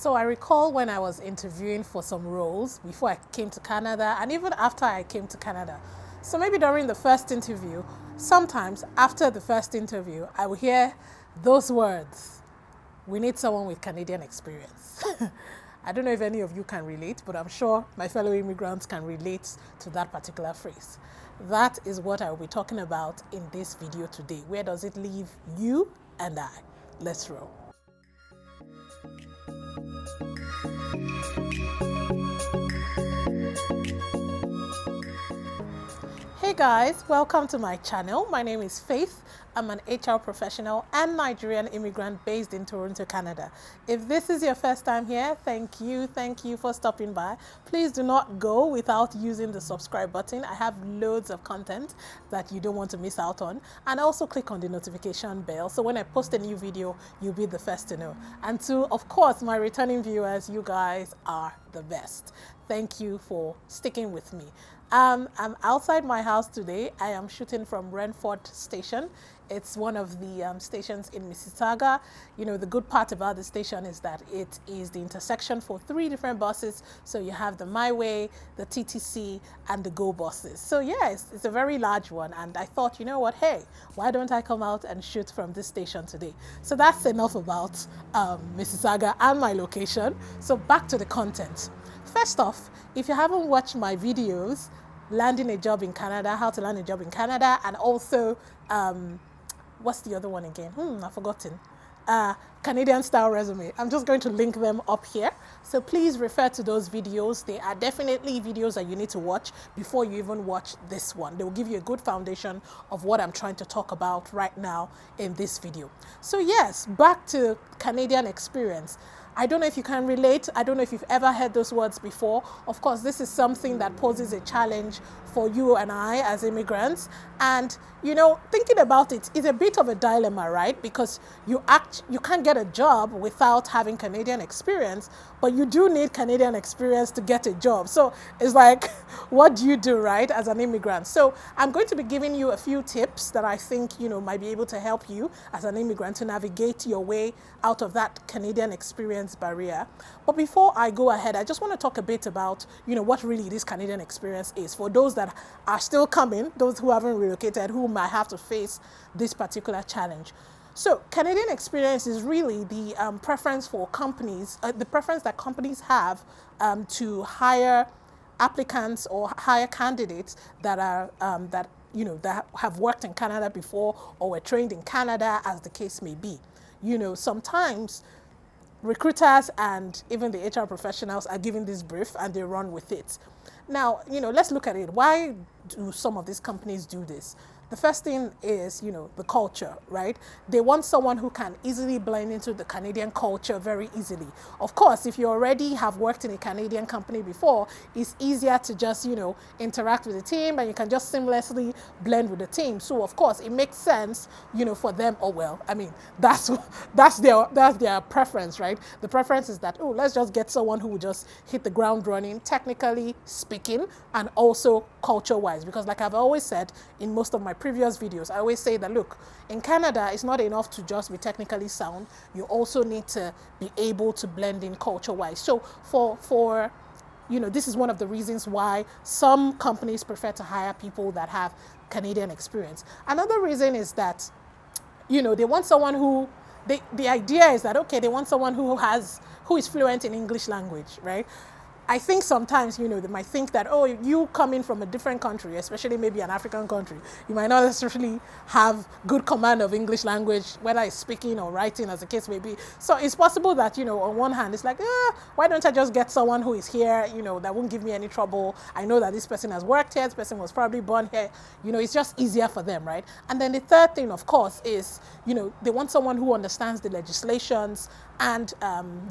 So I recall when I was interviewing for some roles before I came to Canada and even after I came to Canada. So maybe during the first interview, sometimes after the first interview, I would hear those words, we need someone with Canadian experience. I don't know if any of you can relate, but I'm sure my fellow immigrants can relate to that particular phrase. That is what I will be talking about in this video today. Where does it leave you and I? Let's roll. Hey guys, welcome to my channel. My name is Faith. I'm an HR professional and Nigerian immigrant based in Toronto, Canada. If this is your first time here, thank you for stopping by. Please do not go without using the subscribe button. I have loads of content that you don't want to miss out on. And also click on the notification bell so when I post a new video, you'll be the first to know. And to, of course, my returning viewers, you guys are the best. Thank you for sticking with me. I'm outside my house today. I am shooting from Renford Station. It's one of the stations in Mississauga. You know, the good part about the station is that it is the intersection for 3 different buses. So you have the My Way, the TTC, and the Go buses. So yes, it's a very large one. And I thought, you know what, hey, why don't I come out and shoot from this station today? So that's enough about Mississauga and my location. So back to the content. First off, if you haven't watched my videos, landing a job in Canada, how to land a job in Canada, and also, what's the other one again? I've forgotten. Canadian style resume. I'm just going to link them up here. So please refer to those videos. They are definitely videos that you need to watch before you even watch this one. They will give you a good foundation of what I'm trying to talk about right now in this video. So yes, back to Canadian experience. I don't know if you can relate. I don't know if you've ever heard those words before. Of course, this is something that poses a challenge for you and I as immigrants. And, you know, thinking about it is a bit of a dilemma, right? Because you can't get a job without having Canadian experience, but you do need Canadian experience to get a job. So it's like, what do you do, right, as an immigrant? So I'm going to be giving you a few tips that I think, you know, might be able to help you as an immigrant to navigate your way out of that Canadian experience barrier. But before I go ahead, I just want to talk a bit about, you know, what really this Canadian experience is for those that are still coming, those who haven't relocated, who might have to face this particular challenge. So Canadian experience is really the preference for companies, the preference that companies have to hire applicants or hire candidates that are that have worked in Canada before or were trained in Canada, as the case may be. You know, sometimes recruiters and even the HR professionals are given this brief and they run with it. Now, you know, let's look at it. Why do some of these companies do this? The first thing is, you know, the culture, right? They want someone who can easily blend into the Canadian culture very easily. Of course, if you already have worked in a Canadian company before, it's easier to just, you know, interact with the team and you can just seamlessly blend with the team. So of course, it makes sense, you know, for them. Oh, well, I mean, that's their preference, right? The preference is that, oh, let's just get someone who will just hit the ground running, technically speaking, and also culture-wise. Because like I've always said in most of my previous videos, I always say that, look, in Canada, it's not enough to just be technically sound. You also need to be able to blend in culture-wise. So for you know, this is one of the reasons why some companies prefer to hire people that have Canadian experience. Another reason is that, you know, they want someone who, the idea is that, okay, they want someone who is fluent in English language, right? I think sometimes, you know, they might think that, oh, you coming from a different country, especially maybe an African country, you might not necessarily have good command of English language, whether it's speaking or writing, as the case may be. So it's possible that, you know, on one hand, it's like, why don't I just get someone who is here, you know, that won't give me any trouble. I know that this person has worked here, this person was probably born here. You know, it's just easier for them, right? And then the third thing, of course, is, you know, they want someone who understands the legislations and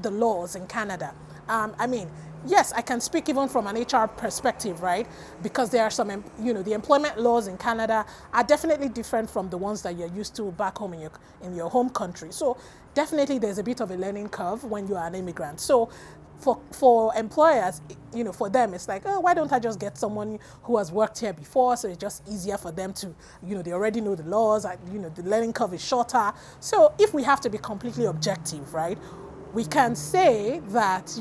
the laws in Canada. I mean, yes, I can speak even from an HR perspective, right? Because there are some, you know, the employment laws in Canada are definitely different from the ones that you're used to back home in your home country. So definitely there's a bit of a learning curve when you are an immigrant. So for employers, you know, for them, it's like, oh, why don't I just get someone who has worked here before? So it's just easier for them to, you know, they already know the laws, you know, the learning curve is shorter. So if we have to be completely objective, right? we can say that,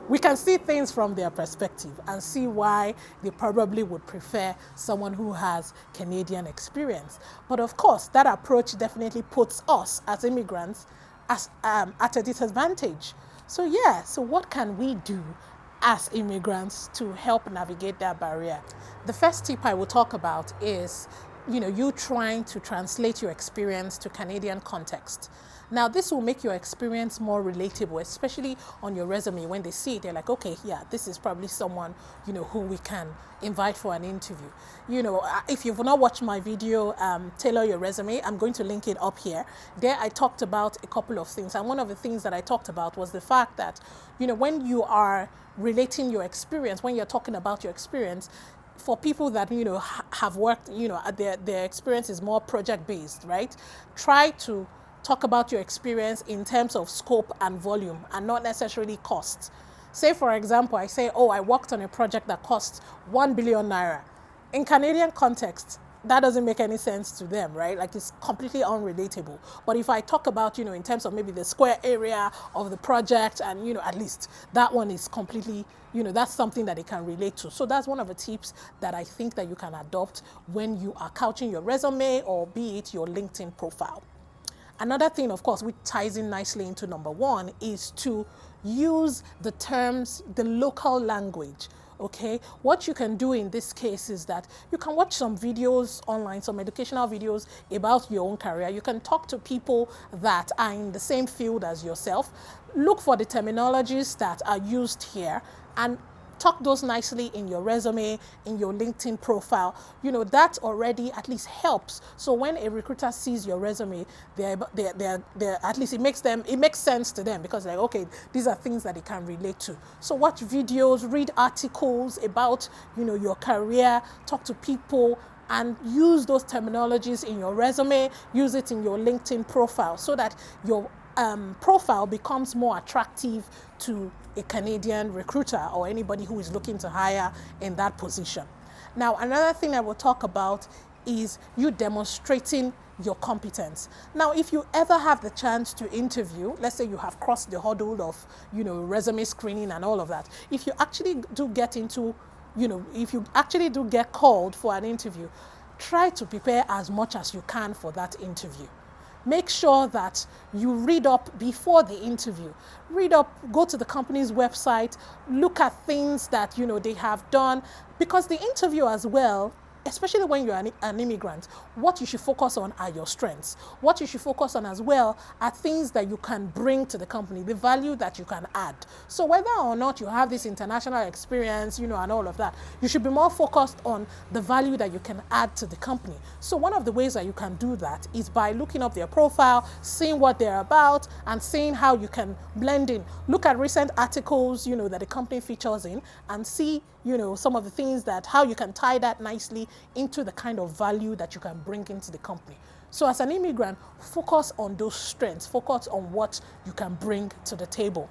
we can see things from their perspective and see why they probably would prefer someone who has Canadian experience. But of course, that approach definitely puts us as immigrants at a disadvantage. So yeah, so what can we do as immigrants to help navigate that barrier? The first tip I will talk about is, you trying to translate your experience to Canadian context. Now, this will make your experience more relatable, especially on your resume. When they see it, they're like, okay, yeah, this is probably someone, who we can invite for an interview. If you've not watched my video, Tailor Your Resume, I'm going to link it up here. There, I talked about a couple of things. And one of the things that I talked about was the fact that, when you are relating your experience, when you're talking about your experience, for people that, have worked, their experience is more project-based, right? Try to talk about your experience in terms of scope and volume and not necessarily cost. Say, for example, I say, I worked on a project that cost 1 billion naira. In Canadian context, that doesn't make any sense to them, right? Like, it's completely unrelatable. But if I talk about, in terms of maybe the square area of the project and, at least that one is completely, that's something that they can relate to. So that's one of the tips that I think that you can adopt when you are couching your resume or be it your LinkedIn profile. Another thing, of course, which ties in nicely into number one, is to use the terms, the local language. Okay, what you can do in this case is that you can watch some videos online, some educational videos about your own career. You can talk to people that are in the same field as yourself. Look for the terminologies that are used here and talk those nicely in your resume, in your LinkedIn profile. That already at least helps. So when a recruiter sees your resume, they're at least it makes sense to them, because they're like, okay, these are things that they can relate to. So watch videos, read articles about, your career, talk to people, and use those terminologies in your resume, use it in your LinkedIn profile so that your profile becomes more attractive to a Canadian recruiter or anybody who is looking to hire in that position. Now, another thing I will talk about is you demonstrating your competence. Now, if you ever have the chance to interview, let's say you have crossed the hurdle of, resume screening and all of that, if you actually do get called for an interview, try to prepare as much as you can for that interview. Make sure that you read up before the interview. Read up, go to the company's website, look at things that, they have done, because the interview as well, especially when you're an immigrant, what you should focus on are your strengths. What you should focus on as well are things that you can bring to the company, the value that you can add. So whether or not you have this international experience, and all of that, you should be more focused on the value that you can add to the company. So one of the ways that you can do that is by looking up their profile, seeing what they're about, and seeing how you can blend in. Look at recent articles, that the company features in, and see, some of the things how you can tie that nicely into the kind of value that you can bring into the company. So as an immigrant, focus on those strengths, focus on what you can bring to the table.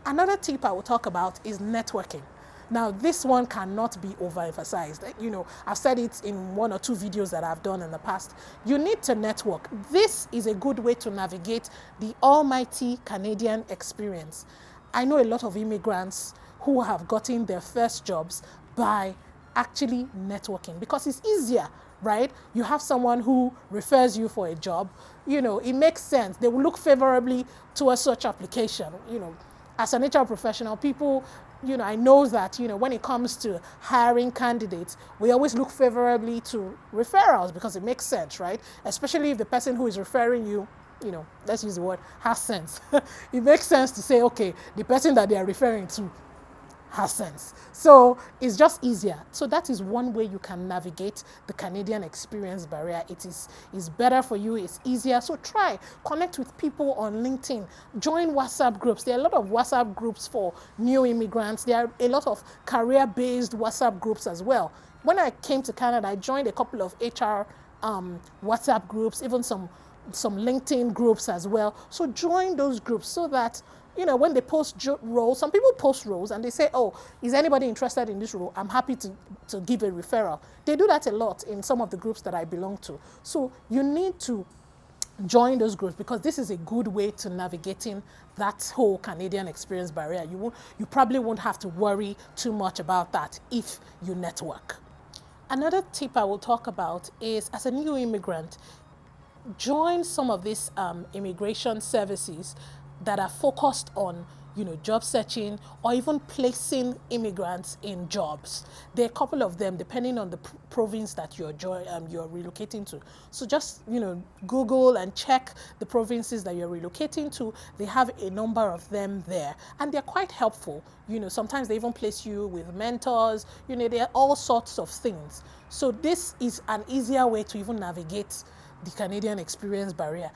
Another tip I will talk about is networking. Now, this one cannot be overemphasized. I've said it in one or two videos that I've done in the past. You need to network. This is a good way to navigate the almighty Canadian experience. I know a lot of immigrants who have gotten their first jobs by actually networking, because it's easier, right? You have someone who refers you for a job, it makes sense. They will look favorably to a search application. As an HR professional, people, I know that, when it comes to hiring candidates, we always look favorably to referrals because it makes sense, right? Especially if the person who is referring you, let's use the word, has sense. It makes sense to say, okay, the person that they are referring to has sense. So it's just easier. So that is one way you can navigate the Canadian experience barrier. It is better for you. It's easier. So try, connect with people on LinkedIn, join WhatsApp groups. There are a lot of WhatsApp groups for new immigrants. There are a lot of career-based WhatsApp groups as well. When I came to Canada, I joined a couple of HR WhatsApp groups, even some LinkedIn groups as well. So join those groups so that, when they post roles, some people post roles and they say, oh, is anybody interested in this role? I'm happy to give a referral. They do that a lot in some of the groups that I belong to. So you need to join those groups, because this is a good way to navigating that whole Canadian experience barrier. You probably won't have to worry too much about that if you network. Another tip I will talk about is, as a new immigrant, join some of these immigration services that are focused on, job searching or even placing immigrants in jobs. There are a couple of them depending on the province that you're relocating to. So just, Google and check the provinces that you're relocating to. They have a number of them there, and they're quite helpful. Sometimes they even place you with mentors. There are all sorts of things. So this is an easier way to even navigate the Canadian experience barrier.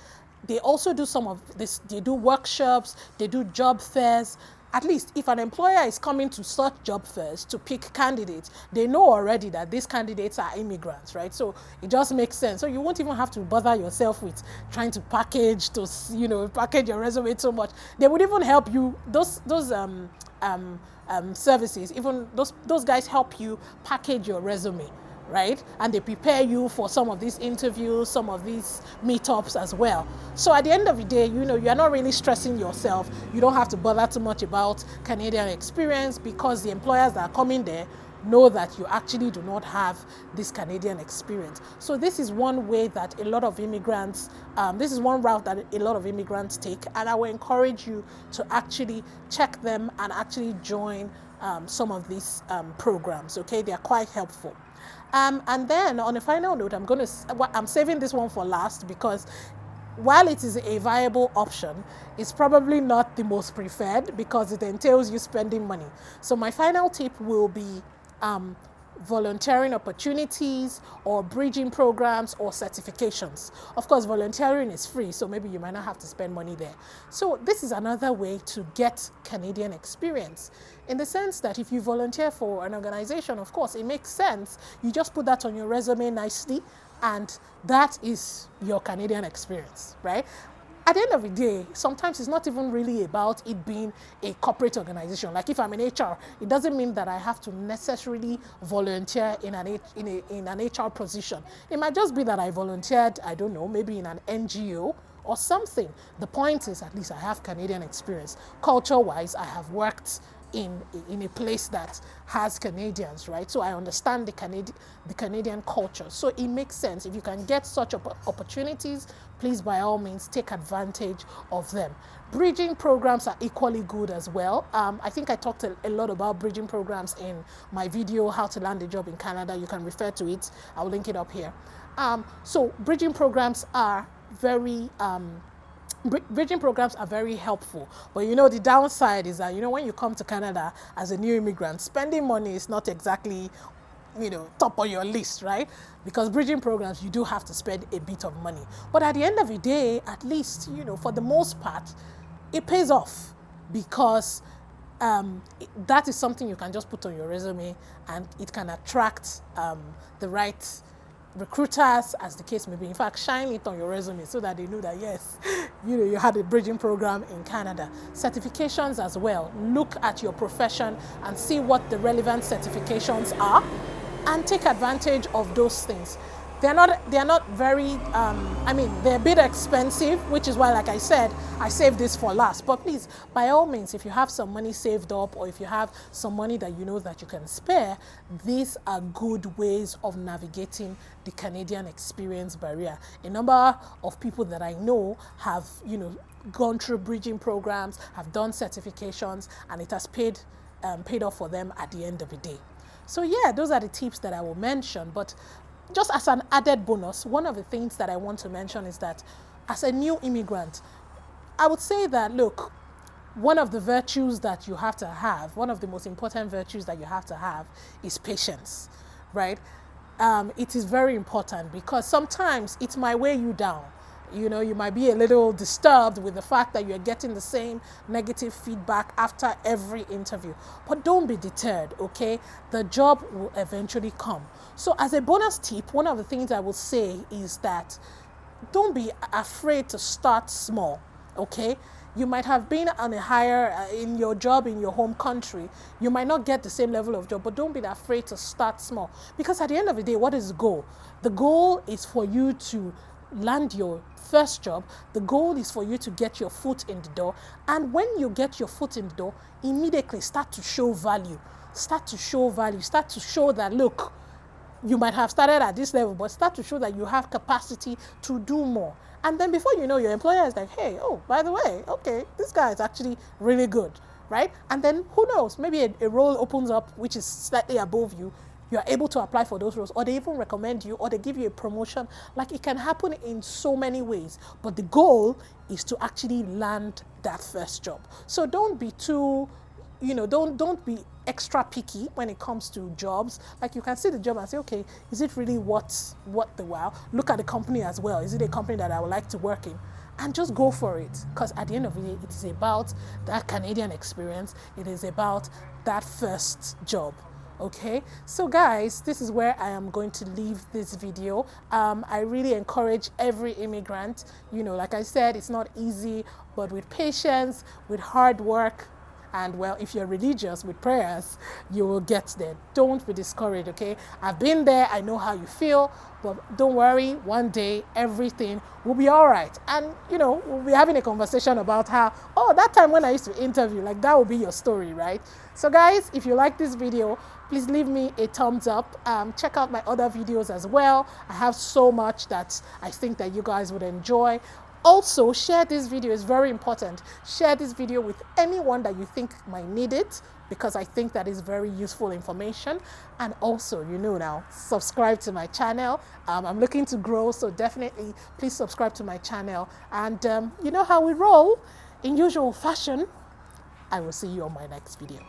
They also do some of this, they do workshops, they do job fairs. At least if an employer is coming to such job fairs to pick candidates, they know already that these candidates are immigrants, right? So it just makes sense. So you won't even have to bother yourself with trying to package your resume so much. They would even help you, those services, even those guys help you package your resume, right? And they prepare you for some of these interviews, some of these meetups as well. So at the end of the day, you're not really stressing yourself. You don't have to bother too much about Canadian experience, because the employers that are coming there know that you actually do not have this Canadian experience. So this is one way that a lot of immigrants, this is one route that a lot of immigrants take, and I will encourage you to actually check them and actually join some of these programs, okay? They are quite helpful. And then on a final note, I'm saving this one for last, because while it is a viable option, it's probably not the most preferred because it entails you spending money. So my final tip will be volunteering opportunities or bridging programs or certifications. Of course, volunteering is free, so maybe you might not have to spend money there. So this is another way to get Canadian experience, in the sense that if you volunteer for an organization, of course, it makes sense. You just put that on your resume nicely, and that is your Canadian experience, right? At the end of the day, sometimes it's not even really about it being a corporate organization. Like if I'm in HR, it doesn't mean that I have to necessarily volunteer in an HR position. It might just be that I volunteered, I don't know, maybe in an NGO or something. The point is, at least I have Canadian experience. Culture-wise, I have worked in a place that has Canadians, right? So I understand the Canadian culture. So it makes sense. If you can get such opportunities, please by all means take advantage of them. Bridging programs are equally good as well. I think I talked a lot about bridging programs in my video, How to Land a Job in Canada. You can refer to it. I'll link it up here. So bridging programs are very helpful, but the downside is that when you come to Canada as a new immigrant, spending money is not exactly top on your list, right? Because bridging programs, you do have to spend a bit of money, but at the end of the day, at least for the most part, it pays off, because that is something you can just put on your resume, and it can attract the right recruiters, as the case may be. In fact, shine it on your resume so that they know that yes, you had a bridging program in Canada. Certifications as well. Look at your profession and see what the relevant certifications are, and take advantage of those things. They're not very, they're a bit expensive, which is why, like I said, I saved this for last. But please, by all means, if you have some money saved up, or if you have some money that you know that you can spare, these are good ways of navigating the Canadian experience barrier. A number of people that I know have, gone through bridging programs, have done certifications, and it has paid off for them at the end of the day. So yeah, those are the tips that I will mention. But just as an added bonus, one of the things that I want to mention is that as a new immigrant, I would say that, look, one of the virtues that you have to have, one of the most important virtues that you have to have is patience, right? It is very important, because sometimes it might weigh you down. You might be a little disturbed with the fact that you're getting the same negative feedback after every interview. But don't be deterred, okay? The job will eventually come. So as a bonus tip, one of the things I will say is that don't be afraid to start small, okay? You might have been on a higher in your job in your home country. You might not get the same level of job, but don't be afraid to start small. Because at the end of the day, what is the goal? The goal is for you to land your first job, the goal is for you to get your foot in the door. And when you get your foot in the door, immediately start to show value. Start to show value. Start to show that, look, you might have started at this level, but start to show that you have capacity to do more. And then before you know, your employer is like, hey, oh, by the way, okay, this guy is actually really good, right? And then who knows, maybe a role opens up which is slightly above you. You're able to apply for those roles, or they even recommend you, or they give you a promotion. Like, it can happen in so many ways, but the goal is to actually land that first job. So don't be too, don't be extra picky when it comes to jobs. Like, you can see the job and say, okay, is it really what the wow? Look at the company as well. Is it a company that I would like to work in? And just go for it, because at the end of the day, it is about that Canadian experience. It is about that first job. Okay, so guys, this is where I am going to leave this video. I really encourage every immigrant, like I said, it's not easy, but with patience, with hard work, and well, if you're religious, with prayers, you will get there. Don't be discouraged, okay? I've been there, I know how you feel, but don't worry, one day everything will be all right. And we'll be having a conversation about how, oh, that time when I used to interview, like, that will be your story, right? So guys, if you like this video, please leave me a thumbs up. Check out my other videos as well. I have so much that I think that you guys would enjoy. Also, share this video. It's very important. Share this video with anyone that you think might need it, because I think that is very useful information. And also, now, subscribe to my channel. I'm looking to grow, so definitely please subscribe to my channel. And you know how we roll. In usual fashion, I will see you on my next video.